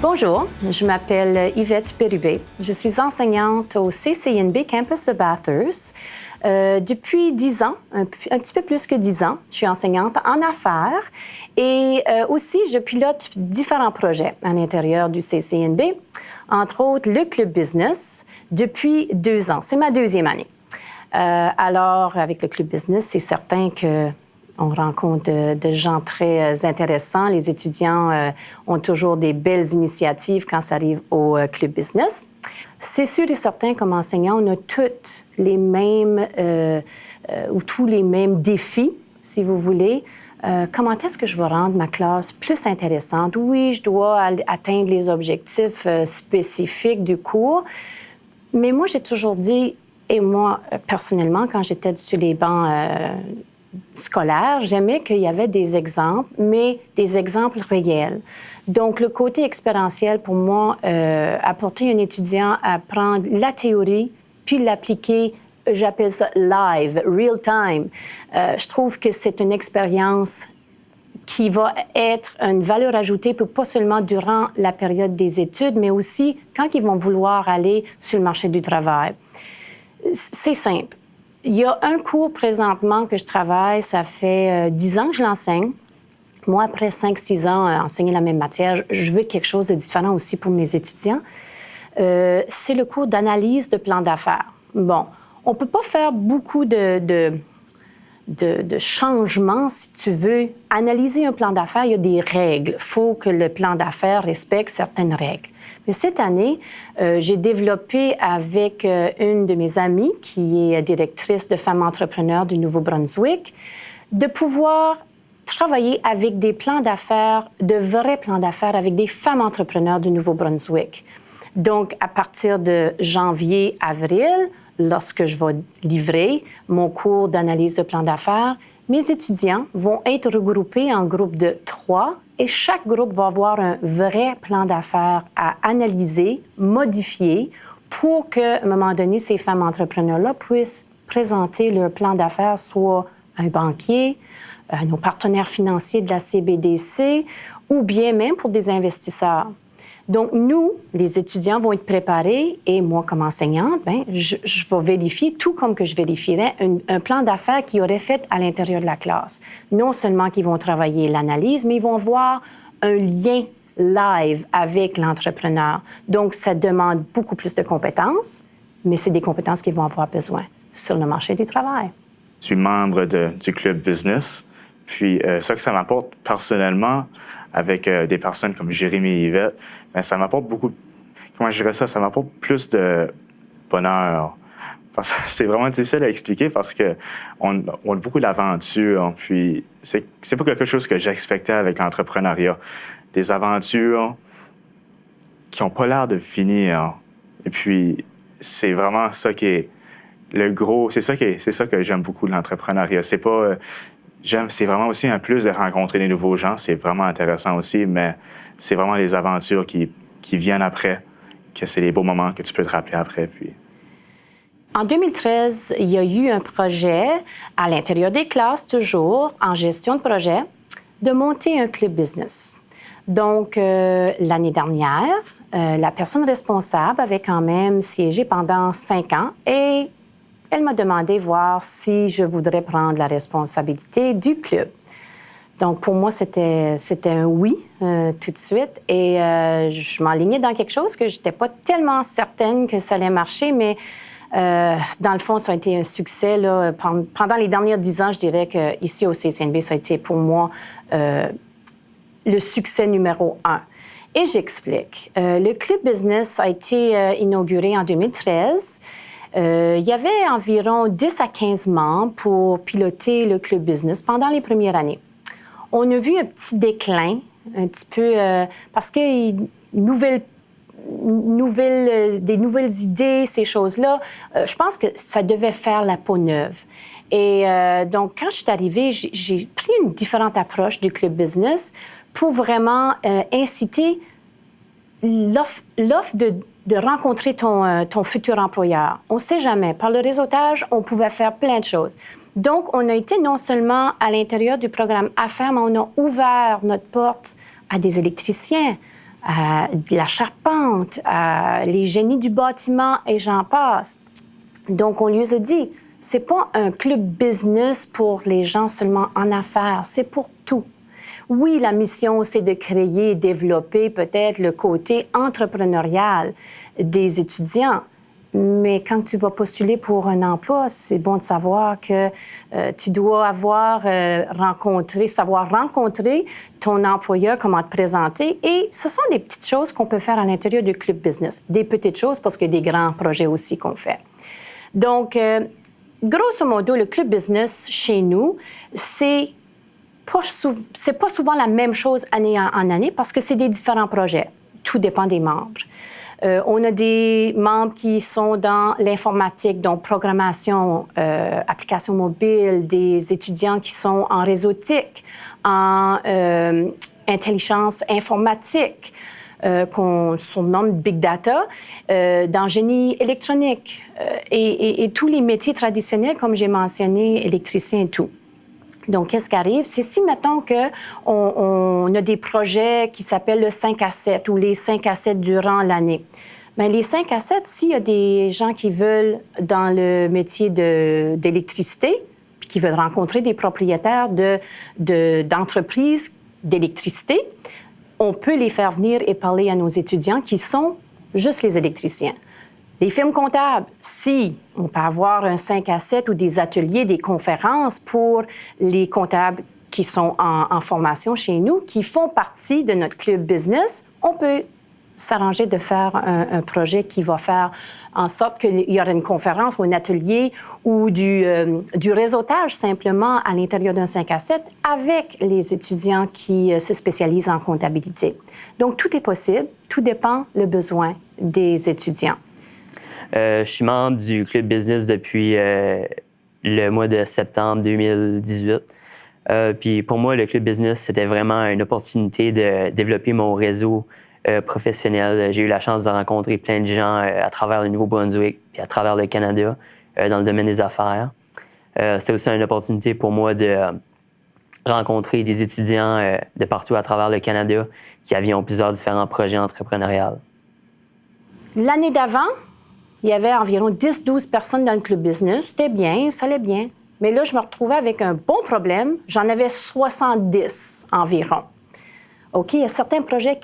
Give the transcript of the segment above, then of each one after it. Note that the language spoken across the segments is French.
Bonjour, je m'appelle Yvette Bérubé. Je suis enseignante au CCNB Campus de Bathurst. Depuis 10 ans, un petit peu plus que 10 ans, je suis enseignante en affaires et aussi je pilote différents projets à l'intérieur du CCNB, entre autres le Club Business depuis 2 ans. C'est ma 2e année. Alors, avec le Club Business, c'est certain qu'on rencontre de gens très intéressants. Les étudiants ont toujours des belles initiatives quand ça arrive au Club Business. C'est sûr et certain, comme enseignant, on a toutes les mêmes ou tous les mêmes défis, si vous voulez. Comment est-ce que je vais rendre ma classe plus intéressante? Oui, je dois atteindre les objectifs spécifiques du cours, mais moi, j'ai toujours dit, et moi, personnellement, quand j'étais sur les bancs scolaires, j'aimais qu'il y avait des exemples, mais des exemples réels. Donc, le côté expérientiel, pour moi, apporter un étudiant à prendre la théorie puis l'appliquer, j'appelle ça live, real time. Je trouve que c'est une expérience qui va être une valeur ajoutée, pas seulement durant la période des études, mais aussi quand ils vont vouloir aller sur le marché du travail. C'est simple. Il y a un cours présentement que je travaille, ça fait 10 ans que je l'enseigne. Moi, après 5-6 ans enseigner la même matière, je veux quelque chose de différent aussi pour mes étudiants. C'est le cours d'analyse de plan d'affaires. Bon, on ne peut pas faire beaucoup de changements, si tu veux. Analyser un plan d'affaires, il y a des règles. Il faut que le plan d'affaires respecte certaines règles. Mais cette année, j'ai développé avec une de mes amies, qui est directrice de Femmes entrepreneurs du Nouveau-Brunswick, de pouvoir travailler avec des plans d'affaires, de vrais plans d'affaires avec des femmes entrepreneurs du Nouveau-Brunswick. Donc, à partir de janvier-avril, lorsque je vais livrer mon cours d'analyse de plan d'affaires, mes étudiants vont être regroupés en groupes de 3 et chaque groupe va avoir un vrai plan d'affaires à analyser, modifier pour qu'à un moment donné, ces femmes entrepreneurs-là puissent présenter leur plan d'affaires soit à un banquier, à nos partenaires financiers de la CBDC ou bien même pour des investisseurs. Donc, nous, les étudiants vont être préparés et moi, comme enseignante, je vais vérifier, tout comme que je vérifierais un plan d'affaires qu'ils auraient fait à l'intérieur de la classe. Non seulement qu'ils vont travailler l'analyse, mais ils vont voir un lien live avec l'entrepreneur. Donc, ça demande beaucoup plus de compétences, mais c'est des compétences qu'ils vont avoir besoin sur le marché du travail. Je suis membre du Club Business. Puis, ça que ça m'apporte personnellement, avec des personnes comme Jérémy et Yvette, bien, ça m'apporte beaucoup, comment je dirais ça, ça m'apporte plus de bonheur. Parce que c'est vraiment difficile à expliquer parce qu'on a beaucoup d'aventures. Puis, c'est pas quelque chose que j'expectais avec l'entrepreneuriat. Des aventures qui n'ont pas l'air de finir. Et puis, c'est vraiment ça qui est le gros, c'est ça que j'aime beaucoup de l'entrepreneuriat. C'est pas... c'est vraiment aussi un plus de rencontrer des nouveaux gens. C'est vraiment intéressant aussi, mais c'est vraiment les aventures qui viennent après, que c'est les beaux moments que tu peux te rappeler après. Puis. En 2013, il y a eu un projet à l'intérieur des classes, toujours en gestion de projet, de monter un club business. Donc, l'année dernière, la personne responsable avait quand même siégé pendant 5 ans et elle m'a demandé voir si je voudrais prendre la responsabilité du club. Donc, pour moi, c'était un oui tout de suite. Et je m'enlignais dans quelque chose que je n'étais pas tellement certaine que ça allait marcher, mais dans le fond, ça a été un succès. Là. Pendant les dernières 10 ans, je dirais qu'ici au CCNB, ça a été pour moi le succès numéro 1. Et j'explique. Le Club Business a été inauguré en 2013. Il y avait environ 10 à 15 membres pour piloter le Club Business pendant les premières années. On a vu un petit déclin, un petit peu, parce que des nouvelles idées, ces choses-là, je pense que ça devait faire la peau neuve. Et donc, quand je suis arrivée, j'ai pris une différente approche du Club Business pour vraiment inciter l'offre de rencontrer ton futur employeur. On ne sait jamais. Par le réseautage, on pouvait faire plein de choses. Donc, on a été non seulement à l'intérieur du programme Affaires, mais on a ouvert notre porte à des électriciens, la charpente, les génies du bâtiment et j'en passe. Donc, on lui a dit, c'est pas un club business pour les gens seulement en affaires, c'est pour tout. Oui, la mission, c'est de créer et développer peut-être le côté entrepreneurial des étudiants. Mais quand tu vas postuler pour un emploi, c'est bon de savoir que tu dois savoir rencontrer ton employeur, comment te présenter. Et ce sont des petites choses qu'on peut faire à l'intérieur du club business. Des petites choses parce qu'il y a des grands projets aussi qu'on fait. Donc, grosso modo, le club business chez nous, c'est pas souvent la même chose année en année parce que c'est des différents projets. Tout dépend des membres. On a des membres qui sont dans l'informatique, donc programmation, applications mobiles, des étudiants qui sont en réseautique, en intelligence informatique, qu'on surnomme Big Data, dans génie électronique et tous les métiers traditionnels, comme j'ai mentionné, électricien et tout. Donc, qu'est-ce qui arrive? C'est si, mettons, qu'on a des projets qui s'appellent le 5 à 7 ou les 5 à 7 durant l'année. Bien, les 5 à 7, s'il y a des gens qui veulent dans le métier d'électricité, puis qui veulent rencontrer des propriétaires d'entreprises d'électricité, on peut les faire venir et parler à nos étudiants qui sont juste les électriciens. Les firmes comptables, si on peut avoir un 5 à 7 ou des ateliers, des conférences pour les comptables qui sont en formation chez nous, qui font partie de notre club business, on peut s'arranger de faire un projet qui va faire en sorte qu'il y aura une conférence ou un atelier ou du réseautage simplement à l'intérieur d'un 5 à 7 avec les étudiants qui se spécialisent en comptabilité. Donc, tout est possible, tout dépend le besoin des étudiants. Je suis membre du club business depuis le mois de septembre 2018. Puis pour moi, le club business, c'était vraiment une opportunité de développer mon réseau professionnel. J'ai eu la chance de rencontrer plein de gens à travers le Nouveau-Brunswick puis à travers le Canada dans le domaine des affaires. C'était aussi une opportunité pour moi de rencontrer des étudiants de partout à travers le Canada qui avaient plusieurs différents projets entrepreneuriaux. L'année d'avant, il y avait environ 10-12 personnes dans le club business. C'était bien, ça allait bien. Mais là, je me retrouvais avec un bon problème. J'en avais 70 environ. OK, il y a certains projets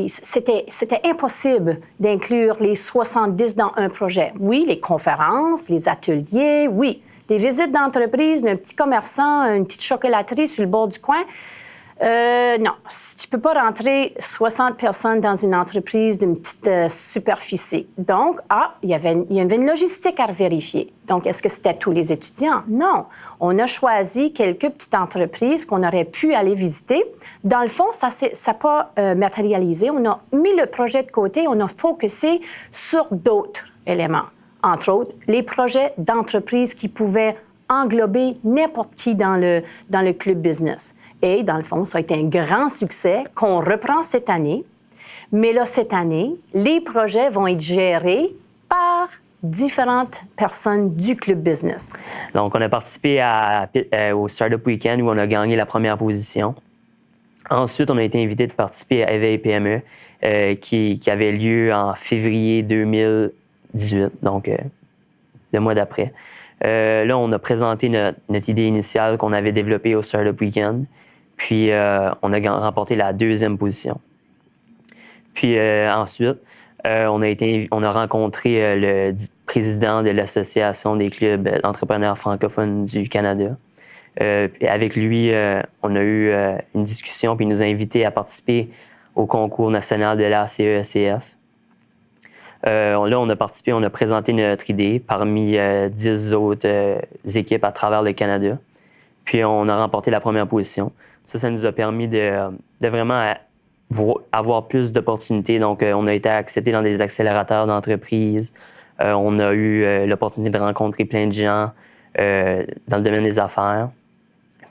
c'était impossible d'inclure les 70 dans un projet. Oui, les conférences, les ateliers, oui. Des visites d'entreprise d'un petit commerçant, une petite chocolaterie sur le bord du coin. Non, tu peux pas rentrer 60 personnes dans une entreprise d'une petite superficie. Donc, il y avait une logistique à vérifier. Donc, est-ce que c'était tous les étudiants? Non. On a choisi quelques petites entreprises qu'on aurait pu aller visiter. Dans le fond, ça n'a pas matérialisé. On a mis le projet de côté. On a focusé sur d'autres éléments. Entre autres, les projets d'entreprise qui pouvaient englober n'importe qui dans le club business. Et dans le fond, ça a été un grand succès qu'on reprend cette année. Mais là, cette année, les projets vont être gérés par différentes personnes du club business. Donc, on a participé au Startup Weekend où on a gagné la première position. Ensuite, on a été invité de participer à Éveil PME qui avait lieu en février 2018, donc le mois d'après. Là, on a présenté notre idée initiale qu'on avait développée au Startup Weekend. Puis, on a remporté la 2e position. Puis ensuite, on a rencontré le président de l'Association des clubs d'entrepreneurs francophones du Canada. Puis avec lui, on a eu une discussion, puis il nous a invités à participer au concours national de la CESCF. Là, on a participé, on a présenté notre idée parmi 10 autres équipes à travers le Canada. Puis, on a remporté la première position. Ça nous a permis de vraiment avoir plus d'opportunités. Donc, on a été accepté dans des accélérateurs d'entreprises. On a eu l'opportunité de rencontrer plein de gens dans le domaine des affaires.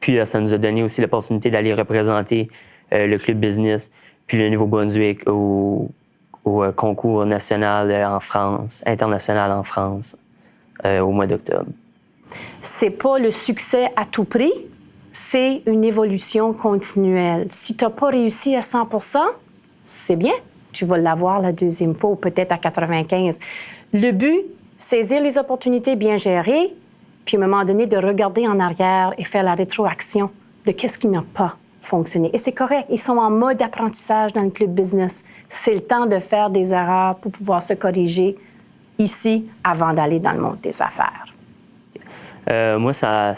Puis, ça nous a donné aussi l'opportunité d'aller représenter le club business, puis le Nouveau-Brunswick au concours national en France, international en France, au mois d'octobre. C'est pas le succès à tout prix, c'est une évolution continuelle. Si tu n'as pas réussi à 100%, c'est bien. Tu vas l'avoir la deuxième fois ou peut-être à 95. Le but, saisir les opportunités bien gérées, puis à un moment donné, de regarder en arrière et faire la rétroaction de qu'est-ce qui n'a pas fonctionné. Et c'est correct. Ils sont en mode apprentissage dans le club business. C'est le temps de faire des erreurs pour pouvoir se corriger ici avant d'aller dans le monde des affaires. Moi, ça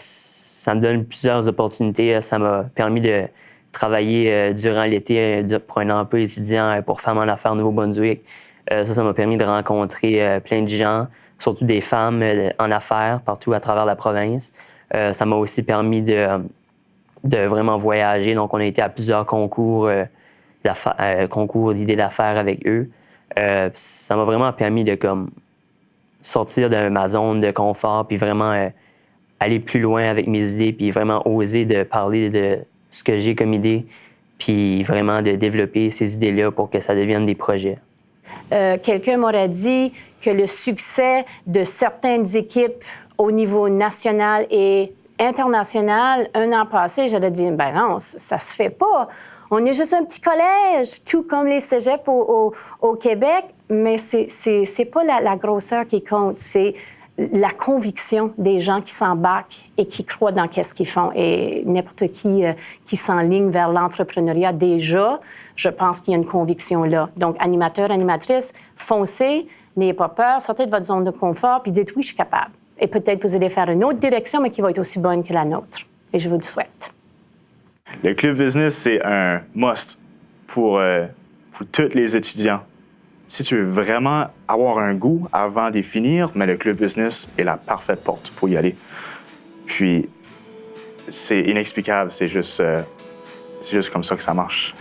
me donne plusieurs opportunités. Ça m'a permis de travailler durant l'été pour un emploi étudiant pour Femmes en affaires Nouveau-Brunswick. Ça m'a permis de rencontrer plein de gens, surtout des femmes en affaires partout à travers la province. Ça m'a aussi permis de vraiment voyager. Donc, on a été à plusieurs concours d'idées d'affaires avec eux. Ça m'a vraiment permis de sortir de ma zone de confort puis vraiment aller plus loin avec mes idées puis vraiment oser de parler de ce que j'ai comme idée puis vraiment de développer ces idées-là pour que ça devienne des projets. Quelqu'un m'aurait dit que le succès de certaines équipes au niveau national et international, un an passé, j'aurais dit, ben non, ça se fait pas. On est juste un petit collège, tout comme les cégeps au Québec, mais c'est pas la grosseur qui compte, c'est la conviction des gens qui s'embarquent et qui croient dans qu'est-ce qu'ils font. Et n'importe qui s'enligne vers l'entrepreneuriat, déjà, je pense qu'il y a une conviction là. Donc, animateur, animatrice, foncez, n'ayez pas peur, sortez de votre zone de confort, puis dites oui, je suis capable. Et peut-être vous allez faire une autre direction, mais qui va être aussi bonne que la nôtre. Et je vous le souhaite. Le club business, c'est un must pour tous les étudiants. Si tu veux vraiment avoir un goût avant d'y finir, mais le club business est la parfaite porte pour y aller. Puis, c'est inexplicable, c'est juste comme ça que ça marche.